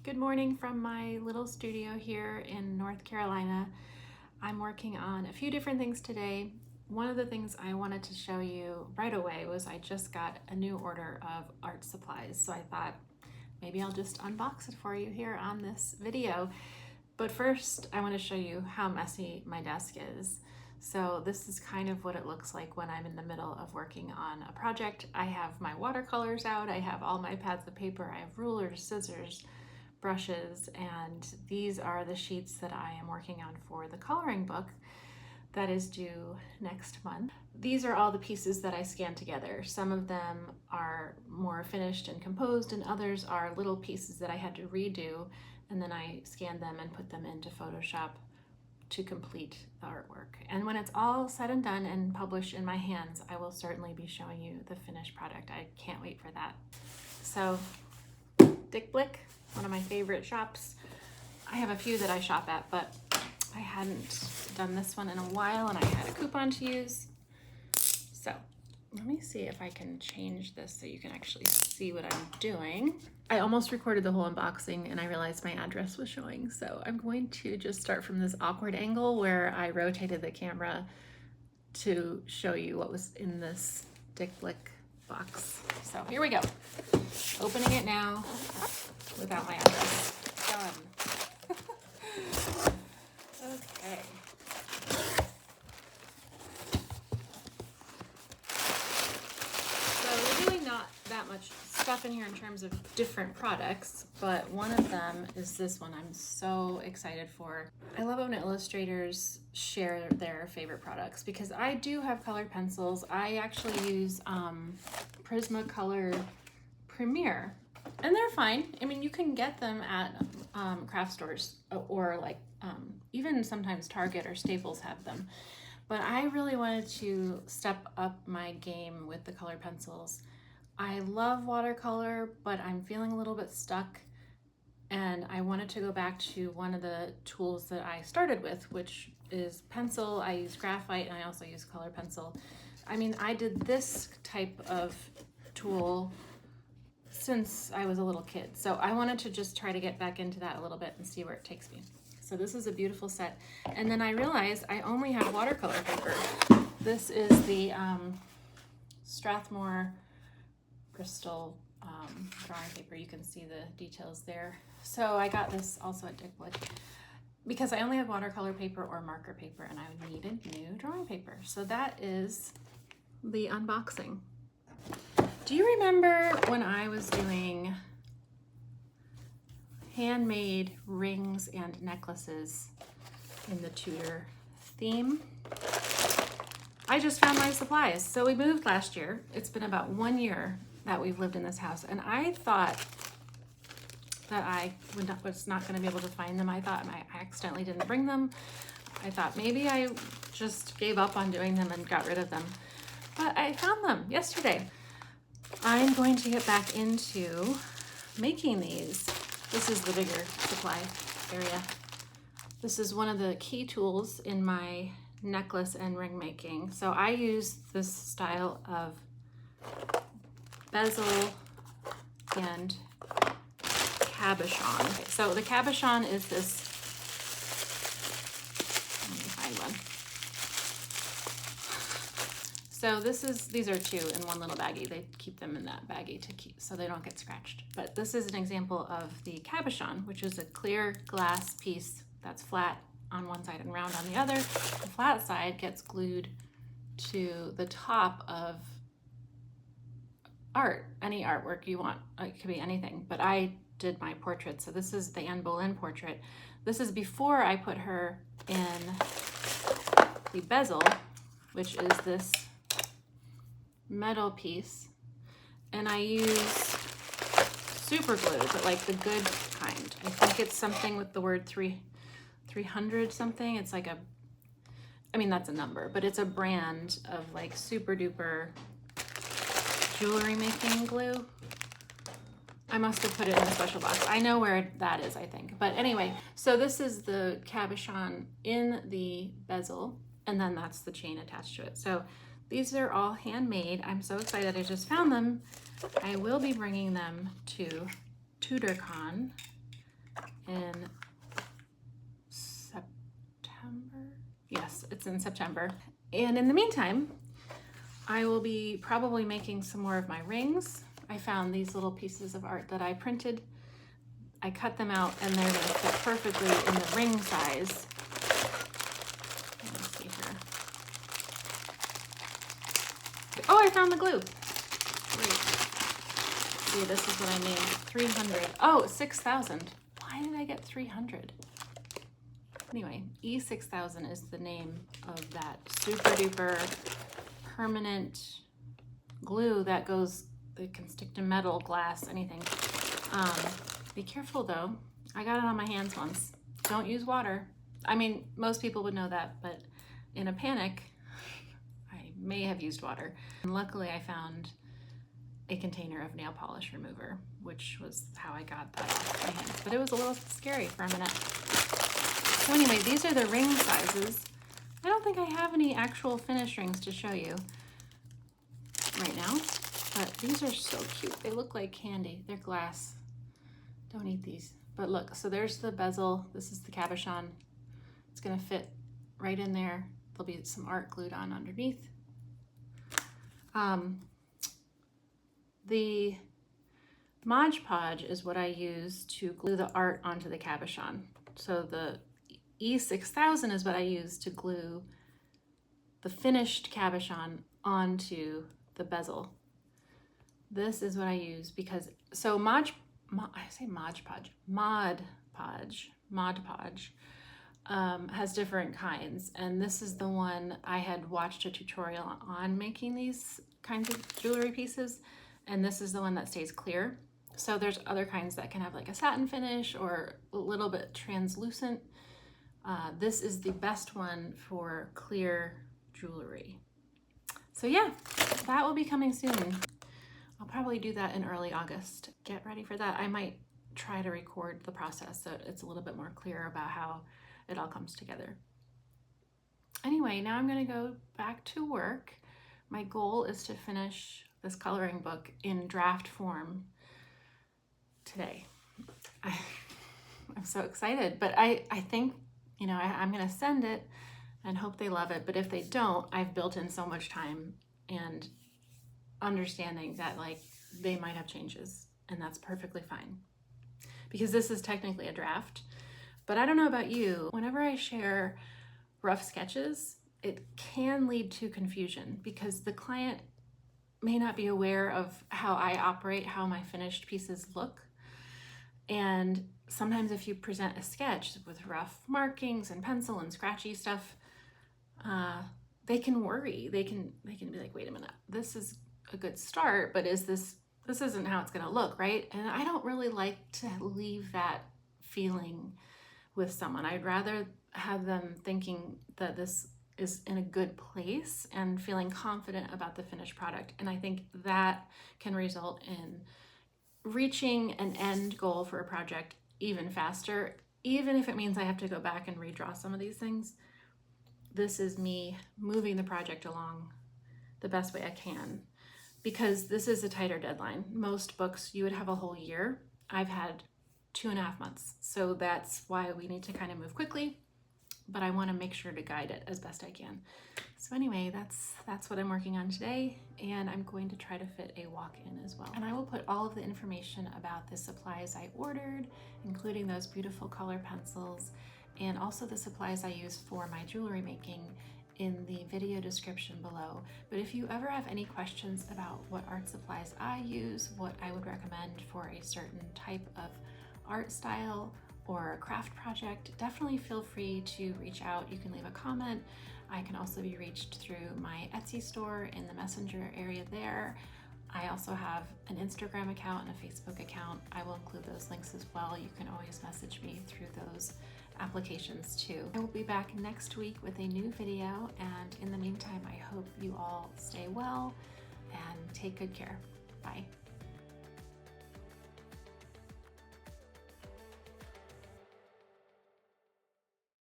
Good morning from my little studio here in North Carolina. I'm working on a few different things today. One of the things I wanted to show you right away was I just got a new order of art supplies. So I thought maybe I'll just unbox it for you here on this video. But first I want to show you how messy my desk is. So this is kind of what it looks like when I'm in the middle of working on a project. I have my watercolors out, I have all my pads of paper, I have rulers, scissors, brushes, and these are the sheets that I am working on for the coloring book that is due next month. These are all the pieces that I scanned together. Some of them are more finished and composed, and others are little pieces that I had to redo, and then I scanned them and put them into Photoshop to complete the artwork. And when it's all said and done and published in my hands, I will certainly be showing you the finished product. I can't wait for that. So Blick, one of my favorite shops. I have a few that I shop at, but I hadn't done this one in a while and I had a coupon to use. So let me see if I can change this so you can actually see what I'm doing. I almost recorded the whole unboxing and I realized my address was showing. So I'm going to just start from this awkward angle where I rotated the camera to show you what was in this Blick box. So here we go. Opening it now without my address. Done. Okay. So there's really not that much stuff in here in terms of different products, but one of them is this one I'm so excited for. I love when illustrators share their favorite products because I do have colored pencils. I actually use Prismacolor Premier, and they're fine. I mean, you can get them at craft stores or like even sometimes Target or Staples have them. But I really wanted to step up my game with the colored pencils. I love watercolor, but I'm feeling a little bit stuck, and I wanted to go back to one of the tools that I started with, which is pencil. I use graphite and I also use color pencil. I mean, I did this type of tool since I was a little kid. So I wanted to just try to get back into that a little bit and see where it takes me. So this is a beautiful set. And then I realized I only have watercolor paper. This is the Strathmore Bristol drawing paper. You can see the details there. So I got this also at Blick because I only had watercolor paper or marker paper and I needed new drawing paper. So that is the unboxing. Do you remember when I was doing handmade rings and necklaces in the Tudor theme? I just found my supplies. So we moved last year. It's been about 1 year that we've lived in this house, and I thought that I was not going to be able to find them. I thought I accidentally didn't bring them. I thought maybe I just gave up on doing them and got rid of them. But I found them yesterday. I'm going to get back into making these. This is the bigger supply area. This is one of the key tools in my necklace and ring making. So I use this style of bezel and cabochon. Okay, so the cabochon is this, let me find one. So these are two in one little baggie. They keep them in that baggie to keep so they don't get scratched. But this is an example of the cabochon, which is a clear glass piece that's flat on one side and round on the other. The flat side gets glued to the top of art, any artwork you want. It could be anything, but I did my portrait. So this is the Anne Boleyn portrait. This is before I put her in the bezel, which is this metal piece, and I use super glue, but like the good kind. I think it's something with the word 300 something. It's like I mean that's a number, but it's a brand of like super duper jewelry making glue. I must have put it in a special box. I know where that is, I think. But anyway, so this is the cabochon in the bezel, and then that's the chain attached to it. So these are all handmade. I'm so excited I just found them. I will be bringing them to TudorCon It's in September. And in the meantime, I will be probably making some more of my rings. I found these little pieces of art that I printed. I cut them out and they're gonna fit perfectly in the ring size. Let me see here. Oh, I found the glue. Great. See, this is what I made, 300. Oh, 6,000. Why did I get 300? Anyway, E6000 is the name of that super duper permanent glue that can stick to metal, glass, anything. Be careful though. I got it on my hands once. Don't use water. I mean, most people would know that, but in a panic, I may have used water. And luckily I found a container of nail polish remover, which was how I got that off my hands. But it was a little scary for a minute. So anyway, these are the ring sizes. I don't think I have any actual finished rings to show you right now, but these are so cute. They look like candy. They're glass. Don't eat these. But look, so there's the bezel. This is the cabochon. It's gonna fit right in there. There'll be some art glued on underneath. The Mod Podge is what I use to glue the art onto the cabochon. So the E6000 is what I use to glue the finished cabochon onto the bezel. This is what I use because, so Mod Podge has different kinds, and this is the one I had watched a tutorial on making these kinds of jewelry pieces, and this is the one that stays clear. So there's other kinds that can have like a satin finish or a little bit translucent. This is the best one for clear jewelry. So yeah, that will be coming soon. I'll probably do that in early August. Get ready for that. I might try to record the process so it's a little bit more clear about how it all comes together. Anyway, now I'm gonna go back to work. My goal is to finish this coloring book in draft form today. I'm so excited, but I think, you know, I'm gonna send it and hope they love it, but if they don't, I've built in so much time and understanding that like they might have changes, and that's perfectly fine because this is technically a draft. But I don't know about you, whenever I share rough sketches, it can lead to confusion because the client may not be aware of how I operate, how my finished pieces look. And sometimes if you present a sketch with rough markings and pencil and scratchy stuff, they can worry. They can be like, wait a minute, this is a good start, but this isn't how it's gonna look, right? And I don't really like to leave that feeling with someone. I'd rather have them thinking that this is in a good place and feeling confident about the finished product. And I think that can result in reaching an end goal for a project even faster, even if it means I have to go back and redraw some of these things. This is me moving the project along the best way I can, because this is a tighter deadline. Most books you would have a whole year. I've had 2.5 months. So that's why we need to kind of move quickly, but I want to make sure to guide it as best I can. So anyway, that's what I'm working on today, and I'm going to try to fit a walk-in as well. And I will put all of the information about the supplies I ordered, including those beautiful color pencils, and also the supplies I use for my jewelry making, in the video description below. But if you ever have any questions about what art supplies I use, what I would recommend for a certain type of art style or a craft project, definitely feel free to reach out. You can leave a comment. I can also be reached through my Etsy store in the Messenger area there. I also have an Instagram account and a Facebook account. I will include those links as well. You can always message me through those applications too. I will be back next week with a new video, and in the meantime, I hope you all stay well and take good care. Bye.